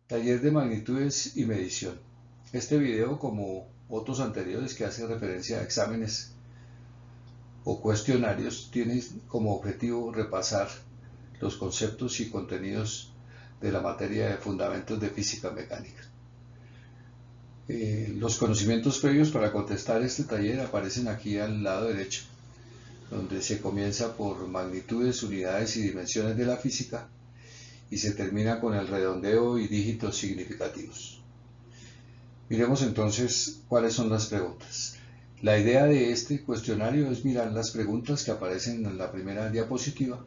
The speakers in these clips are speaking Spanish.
Taller de magnitudes y medición. Este video, como otros anteriores que hace referencia a exámenes o cuestionarios, tiene como objetivo repasar los conceptos y contenidos de la materia de fundamentos de física mecánica. Los conocimientos previos para contestar este taller aparecen aquí al lado derecho, donde se comienza por magnitudes, unidades y dimensiones de la física y se termina con el redondeo y dígitos significativos. Miremos entonces cuáles son las preguntas. La idea de este cuestionario es mirar las preguntas que aparecen en la primera diapositiva,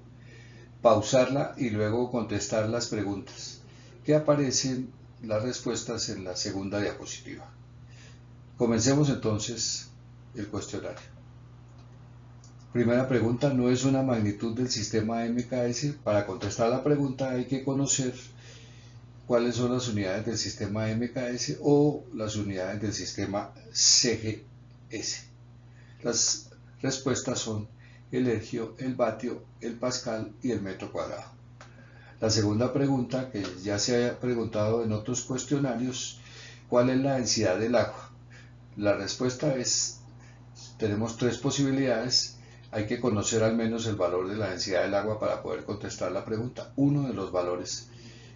pausarla y luego contestar las preguntas que aparecen las respuestas en la segunda diapositiva. Comencemos entonces el cuestionario. Primera pregunta, ¿no es una magnitud del sistema MKS? Para contestar la pregunta hay que conocer cuáles son las unidades del sistema MKS o las unidades del sistema CGS. Las respuestas son el ergio, el vatio, el pascal y el metro cuadrado. La segunda pregunta, que ya se ha preguntado en otros cuestionarios, ¿cuál es la densidad del agua? La respuesta es, tenemos tres posibilidades, hay que conocer al menos el valor de la densidad del agua para poder contestar la pregunta. Uno de los valores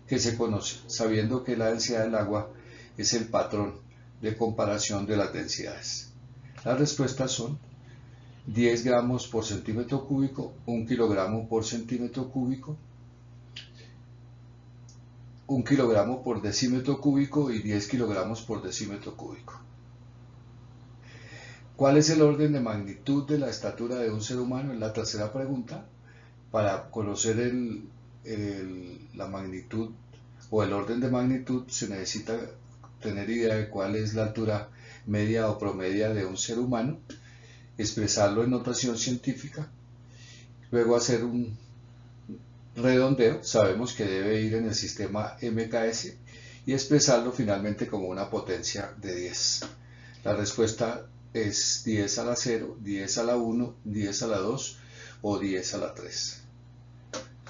que se conoce, sabiendo que la densidad del agua es el patrón de comparación de las densidades. Las respuestas son 10 gramos por centímetro cúbico, 1 kilogramo por centímetro cúbico, 1 kilogramo por decímetro cúbico y 10 kilogramos por decímetro cúbico. ¿Cuál es el orden de magnitud de la estatura de un ser humano? Es la tercera pregunta. Para conocer la magnitud o el orden de magnitud se necesita tener idea de cuál es la altura media o promedia de un ser humano, expresarlo en notación científica, luego hacer un redondeo, sabemos que debe ir en el sistema MKS, y expresarlo finalmente como una potencia de 10. La respuesta es 10 a la 0, 10 a la 1, 10 a la 2 o 10 a la 3.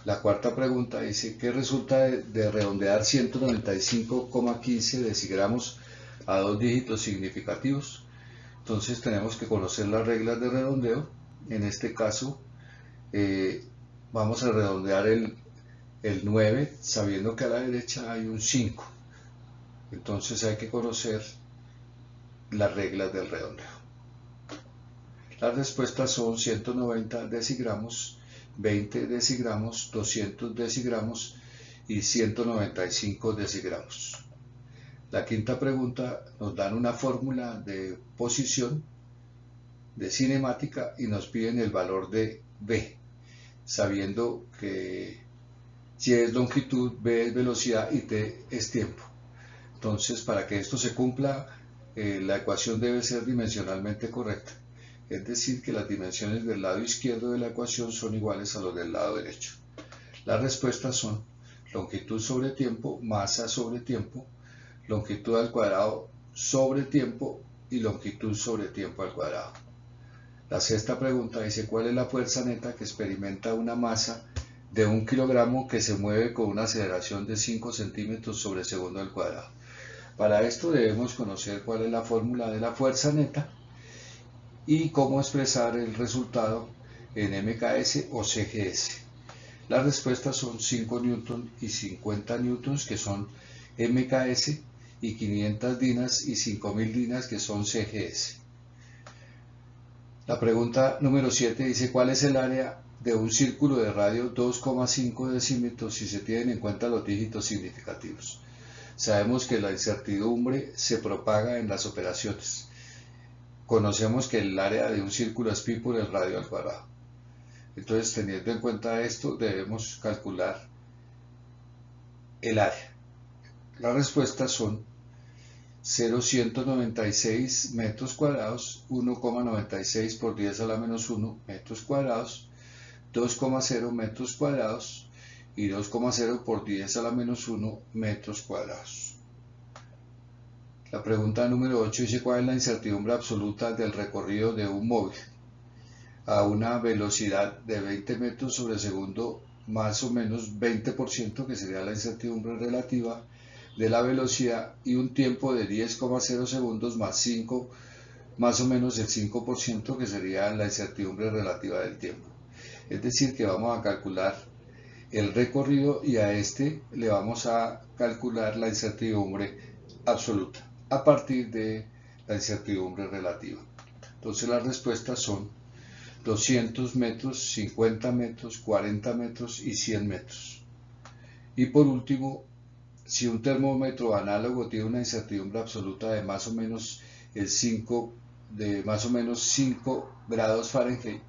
La cuarta pregunta dice, ¿qué resulta de redondear 195,15 decigramos a dos dígitos significativos? Entonces tenemos que conocer las reglas de redondeo. En este caso, vamos a redondear el 9 sabiendo que a la derecha hay un 5. Entonces hay que conocer las reglas del redondeo. Las respuestas son 190 decigramos, 20 decigramos, 200 decigramos y 195 decigramos. La quinta pregunta, nos dan una fórmula de posición de cinemática y nos piden el valor de B, sabiendo que Y es longitud, B es velocidad y T es tiempo. Entonces, para que esto se cumpla, la ecuación debe ser dimensionalmente correcta. Es decir, que las dimensiones del lado izquierdo de la ecuación son iguales a los del lado derecho. Las respuestas son longitud sobre tiempo, masa sobre tiempo, longitud al cuadrado sobre tiempo y longitud sobre tiempo al cuadrado. La sexta pregunta dice, ¿cuál es la fuerza neta que experimenta una masa de 1 kilogramo que se mueve con una aceleración de 5 centímetros sobre segundo al cuadrado? Para esto debemos conocer cuál es la fórmula de la fuerza neta y cómo expresar el resultado en MKS o CGS. Las respuestas son 5 newton y 50 newtons, que son MKS, y 500 dinas y 5000 dinas, que son CGS. La pregunta número 7 dice, ¿cuál es el área de un círculo de radio 2,5 decímetros si se tienen en cuenta los dígitos significativos? Sabemos que la incertidumbre se propaga en las operaciones. Conocemos que el área de un círculo es pi por el radio al cuadrado. Entonces, teniendo en cuenta esto, debemos calcular el área. Las respuestas son 0,196 metros cuadrados, 1,96 por 10 a la menos 1 metros cuadrados, 2,0 metros cuadrados y 2,0 por 10 a la menos 1 metros cuadrados. La pregunta número 8 dice, ¿cuál es la incertidumbre absoluta del recorrido de un móvil a una velocidad de 20 metros sobre segundo, más o menos 20%, que sería la incertidumbre relativa, de la velocidad y un tiempo de 10,0 segundos más 5, más o menos el 5%, que sería la incertidumbre relativa del tiempo. Es decir, que vamos a calcular el recorrido y a este le vamos a calcular la incertidumbre absoluta a partir de la incertidumbre relativa. Entonces las respuestas son 200 metros, 50 metros, 40 metros y 100 metros. Y por último, si un termómetro análogo tiene una incertidumbre absoluta de más o menos 5 grados Fahrenheit,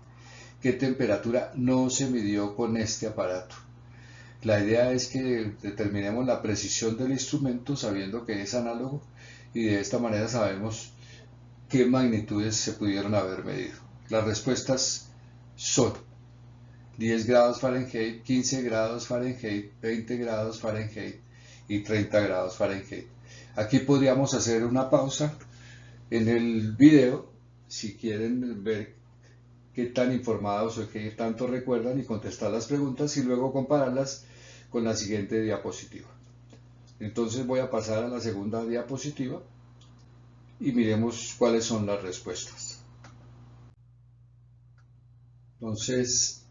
¿qué temperatura no se midió con este aparato? La idea es que determinemos la precisión del instrumento sabiendo que es análogo y de esta manera sabemos qué magnitudes se pudieron haber medido. Las respuestas son 10 grados Fahrenheit, 15 grados Fahrenheit, 20 grados Fahrenheit y 30 grados Fahrenheit. Aquí podríamos hacer una pausa en el video si quieren ver qué tan informados o qué tanto recuerdan y contestar las preguntas y luego compararlas con la siguiente diapositiva. Entonces voy a pasar a la segunda diapositiva y miremos cuáles son las respuestas. Entonces,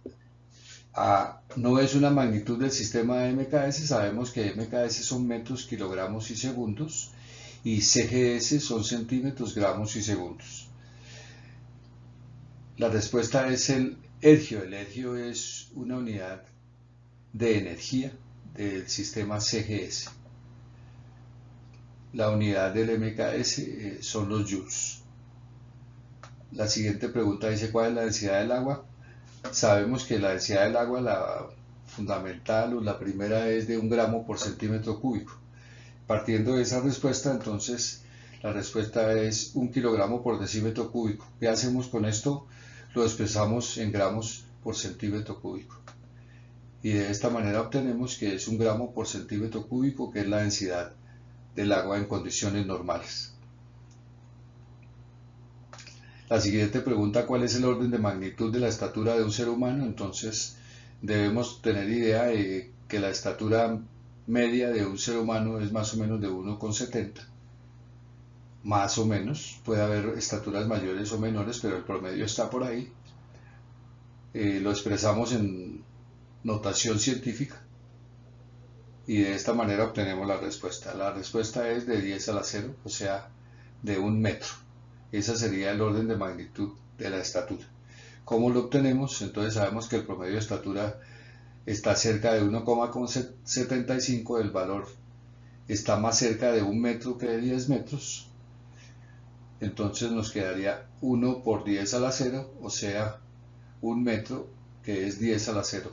no es una magnitud del sistema de MKS, sabemos que MKS son metros, kilogramos y segundos, y CGS son centímetros, gramos y segundos. La respuesta es el ergio. El ergio es una unidad de energía del sistema CGS. La unidad del MKS son los joules. La siguiente pregunta dice: ¿cuál es la densidad del agua? Sabemos que la densidad del agua, la fundamental o la primera, es de 1 gramo por centímetro cúbico. Partiendo de esa respuesta, entonces la respuesta es 1 kilogramo por decímetro cúbico. ¿Qué hacemos con esto? Lo expresamos en gramos por centímetro cúbico. Y de esta manera obtenemos que es 1 gramo por centímetro cúbico, que es la densidad del agua en condiciones normales. La siguiente pregunta: ¿cuál es el orden de magnitud de la estatura de un ser humano? Entonces debemos tener idea de que la estatura media de un ser humano es más o menos de 1,70. Más o menos, puede haber estaturas mayores o menores, pero el promedio está por ahí. Lo expresamos en notación científica y de esta manera obtenemos la respuesta. La respuesta es de 10 a la 0, o sea, de 1 metro. Ese sería el orden de magnitud de la estatura. ¿Cómo lo obtenemos? Entonces sabemos que el promedio de estatura está cerca de 1,75, el valor está más cerca de 1 metro que de 10 metros. Entonces nos quedaría 1 por 10 a la 0, o sea, 1 metro, que es 10 a la 0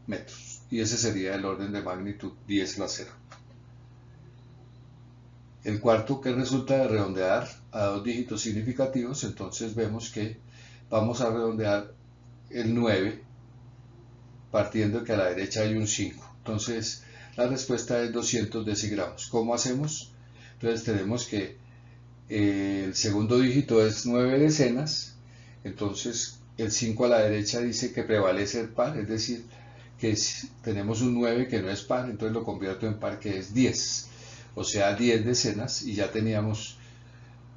metros. Y ese sería el orden de magnitud, 10 a la 0. El cuarto, que resulta de redondear a 2 dígitos significativos, entonces vemos que vamos a redondear el 9, partiendo de que a la derecha hay un 5. Entonces la respuesta es 200 decigramos. ¿Cómo hacemos? Entonces tenemos que el segundo dígito es 9 decenas, entonces el 5 a la derecha dice que prevalece el par, es decir, que tenemos un 9 que no es par, entonces lo convierto en par, que es 10. O sea, 10 decenas, y ya teníamos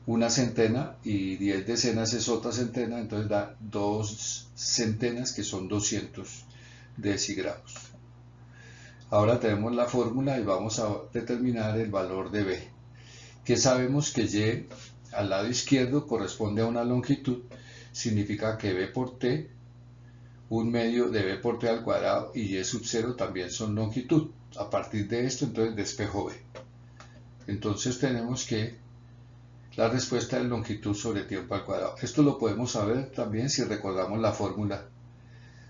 una centena, y 10 decenas es otra centena, entonces da 2 centenas, que son 200 decigramos. Ahora tenemos la fórmula y vamos a determinar el valor de B, que sabemos que Y al lado izquierdo corresponde a una longitud, significa que B por T, 1 medio de B por T al cuadrado, y Y sub 0 también son longitud. A partir de esto, entonces despejo B. Entonces tenemos que la respuesta es longitud sobre tiempo al cuadrado. Esto lo podemos saber también si recordamos la fórmula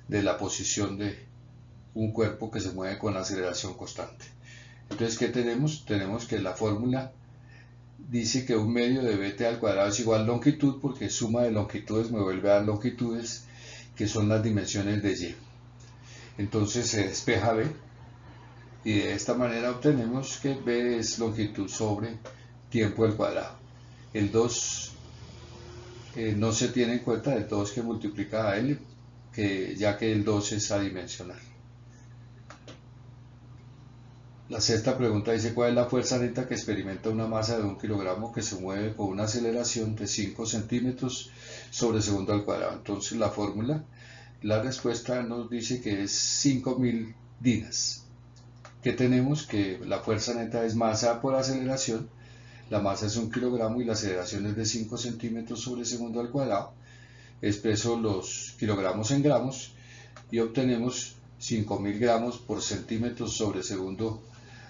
de la posición de un cuerpo que se mueve con aceleración constante. Entonces, ¿qué tenemos? Tenemos que la fórmula dice que 1 medio de bt al cuadrado es igual a longitud, porque suma de longitudes me vuelve a dar longitudes, que son las dimensiones de Y. Entonces se despeja B, y de esta manera obtenemos que B es longitud sobre tiempo al cuadrado. El 2 no se tiene en cuenta, el 2 que multiplica a L, ya que el 2 es adimensional. La sexta pregunta dice: ¿cuál es la fuerza neta que experimenta una masa de 1 kilogramo que se mueve con una aceleración de 5 centímetros sobre segundo al cuadrado? Entonces la fórmula, la respuesta nos dice que es 5000 dinas. Que tenemos que la fuerza neta es masa por aceleración, la masa es 1 kilogramo y la aceleración es de 5 centímetros sobre segundo al cuadrado. Expreso los kilogramos en gramos y obtenemos 5000 gramos por centímetros sobre segundo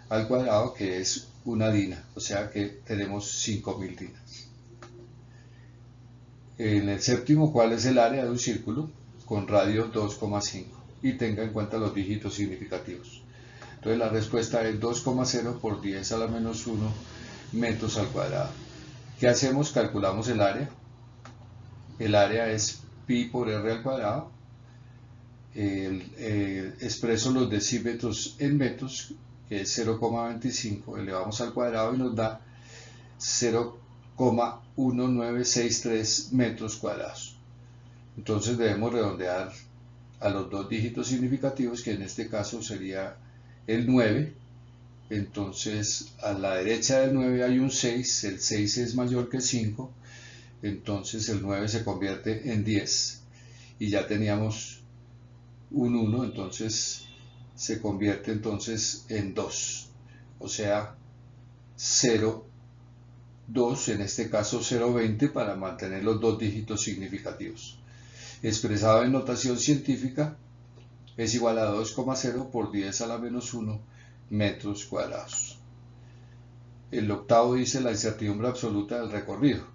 al cuadrado, que es una dina, o sea que tenemos 5000 dinas. En el séptimo, ¿cuál es el área de un círculo con radio 2,5? Y tenga en cuenta los dígitos significativos. Entonces la respuesta es 2,0 por 10 a la menos 1 metros al cuadrado. ¿Qué hacemos? Calculamos el área. El área es pi por r al cuadrado. Expreso los decímetros en metros, que es 0,25, elevamos al cuadrado y nos da 0,1963 metros cuadrados. Entonces debemos redondear a los dos dígitos significativos, que en este caso sería el 9. Entonces a la derecha del 9 hay un 6, el 6 es mayor que 5, entonces el 9 se convierte en 10 y ya teníamos un 1, entonces se convierte entonces en 2, o sea 0,2, en este caso 0,20, para mantener los dos dígitos significativos. Expresado en notación científica, es igual a 2,0 por 10 a la menos 1 metros cuadrados. El octavo dice la incertidumbre absoluta del recorrido.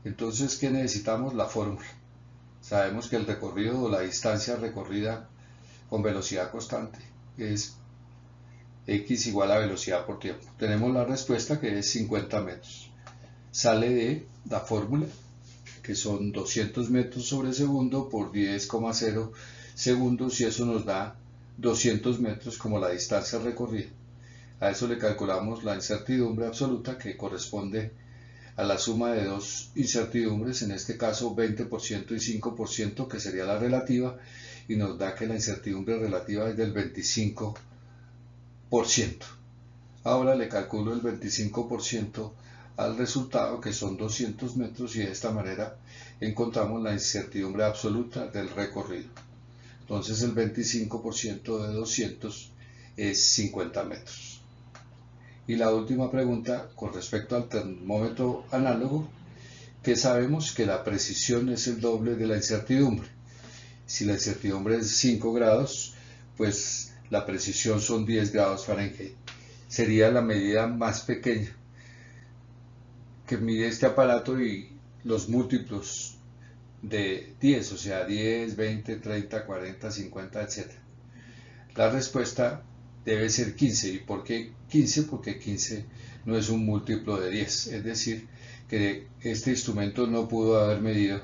Entonces, ¿qué necesitamos? La fórmula. Sabemos que el recorrido o la distancia recorrida con velocidad constante es x igual a velocidad por tiempo. Tenemos la respuesta, que es 50 metros. Sale de la fórmula, que son 200 metros sobre segundo por 10,0 segundos, y eso nos da 200 metros como la distancia recorrida. A eso le calculamos la incertidumbre absoluta, que corresponde a la suma de dos incertidumbres, en este caso 20% y 5%, que sería la relativa, y nos da que la incertidumbre relativa es del 25%. Ahora le calculo el 25% al resultado, que son 200 metros, y de esta manera encontramos la incertidumbre absoluta del recorrido. Entonces el 25% de 200 es 50 metros. Y la última pregunta, con respecto al termómetro análogo, que sabemos que la precisión es el doble de la incertidumbre. Si la incertidumbre es 5 grados, pues la precisión son 10 grados Fahrenheit. Sería la medida más pequeña que mide este aparato, y los múltiplos de 10, o sea 10, 20, 30, 40, 50, etc. La respuesta debe ser 15. ¿Y por qué 15? Porque 15 no es un múltiplo de 10, es decir, que este instrumento no pudo haber medido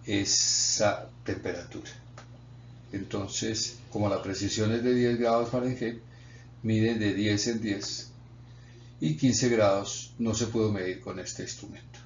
esa temperatura. Entonces, como la precisión es de 10 grados Fahrenheit, mide de 10 en 10, y 15 grados no se pudo medir con este instrumento.